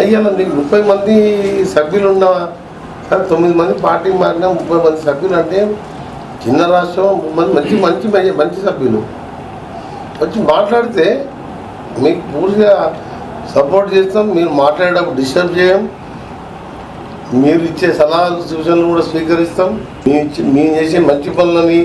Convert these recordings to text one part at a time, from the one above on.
అయ్యా నీకు 30 మంది సభ్యులు ఉన్న సార్, 9 మంది పార్టీ మారినా 30 మంది సభ్యులు అంటే చిన్న రాష్ట్రం, మంచి మంచి మంచి సభ్యులు వచ్చి మాట్లాడితే మీకు పూర్తిగా సపోర్ట్ చేస్తాం. మీరు మాట్లాడేటప్పుడు డిస్టర్బ్ చేయం, మీరు ఇచ్చే సలహాలు సూచనలు కూడా స్వీకరిస్తాం. మేము చేసే మంచి పనులని,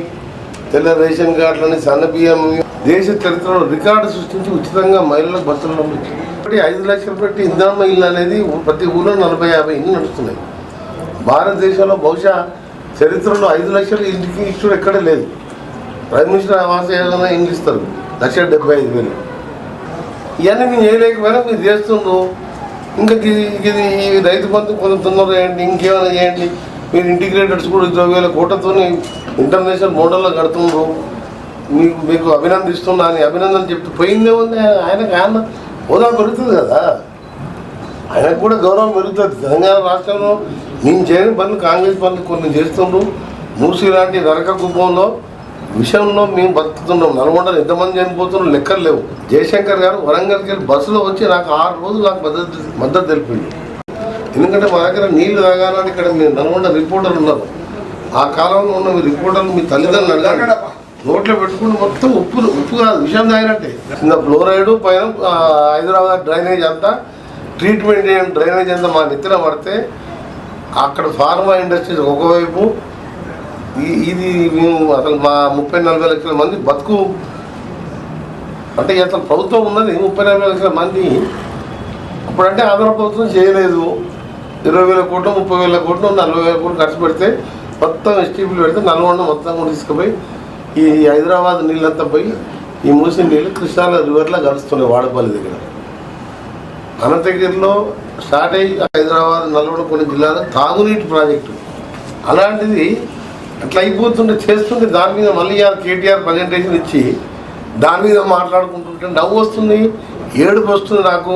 తెల్ల రేషన్ కార్డులని, సన్న బియ్యం, దేశ చరిత్రలో రికార్డు సృష్టించి ఉచితంగా మహిళలకు బస్సులు పంపించింది. 5 లక్షలు పెట్టి ఇంధనమ్మ ఇల్లు అనేది ప్రతి ఊళ్ళో 40-50 ఇల్లు నడుస్తున్నాయి. భారతదేశంలో బహుశా చరిత్రలో 5 లక్షలు ఇంటికి ఇష్టం ఎక్కడే లేదు. ప్రైమ్ మినిస్టర్ ఆవాస యోజన ఇండ్లు ఇస్తారు 1,75,000. ఇవన్నీ మేము చేయలేకపోయినా మీరు చేస్తుండ్రు. ఇంకా ఇది రైతు బంధు కొంత తొందరగా చేయండి, ఇంకేమైనా చేయండి. మీరు ఇంటిగ్రేటెడ్స్ కూడా 20,000 కోట్లతో ఇంటర్నేషనల్ మోడల్లో కడుతుండ్రు. మీకు అభినందిస్తున్నా అని అభినందన చెప్తూ పోయిందే ఉంది. ఆయన హోదా పెరుగుతుంది కదా, ఆయనకు కూడా గౌరవం పెరుగుతుంది. తెలంగాణ రాష్ట్రంలో మేము చేయని పనులు కాంగ్రెస్ పనులు కొన్ని చేస్తుండ్రు. మూసీ లాంటి నరక కుప్పంలో విషయంలో మేము బతుకుతున్నాం. నల్గొండలో ఎంతమంది చనిపోతున్నాం లెక్కలు లేవు. జయశంకర్ గారు వరంగల్కి వెళ్ళి బస్సులో వచ్చి నాకు 6 రోజులు నాకు మద్దతు తెలిపింది. ఎందుకంటే మా దగ్గర నీళ్లు తాగాలని ఇక్కడ మీరు నల్గొండ రిపోర్టర్లు ఉన్నారు. ఆ కాలంలో ఉన్న మీ రిపోర్టర్లు మీ తల్లిదండ్రులు అడగాలి. నోట్లో పెట్టుకుని మొత్తం ఉప్పు కాదు విషయం తాగినట్టే. కింద ఫ్లోరైడ్, పైన హైదరాబాద్ డ్రైనేజ్ అంతా ట్రీట్మెంట్ చేయని డ్రైనేజ్ అంతా మా నెత్తిన పడితే అక్కడ ఫార్మా ఇండస్ట్రీస్ ఒకవైపు, ఇది మేము అసలు మా 30-40 లక్షల మంది బతుకు అంటే అసలు ప్రభుత్వం ఉన్నది 30-40 లక్షల మంది. అప్పుడంటే ఆంధ్ర ప్రభుత్వం చేయలేదు. 20,000 కోట్లు, 30,000 కోట్లు, 40,000 కోట్లు ఖర్చు పెడితే మొత్తం ఎస్టీపీలు పెడితే నల్గొండ మొత్తం కూడా తీసుకుపోయి ఈ హైదరాబాద్ నీళ్ళంతా పోయి ఈ మూసి నీళ్ళు కృష్ణా రివర్లో కలుస్తున్నాయి. వాడపల్లి దగ్గర అనంతగిరిలో స్టార్ట్ అయ్యి హైదరాబాద్, నల్గొండ కొన్ని జిల్లాలో తాగునీటి ప్రాజెక్టు అలాంటిది అట్లా అయిపోతుంటే చేస్తుంటే దాని మీద మళ్ళీ కేటీఆర్ ప్రజెంటేషన్ ఇచ్చి దాని మీద మాట్లాడుకుంటుంటే నవ్వు వస్తుంది, ఏడుపు వస్తుంది నాకు.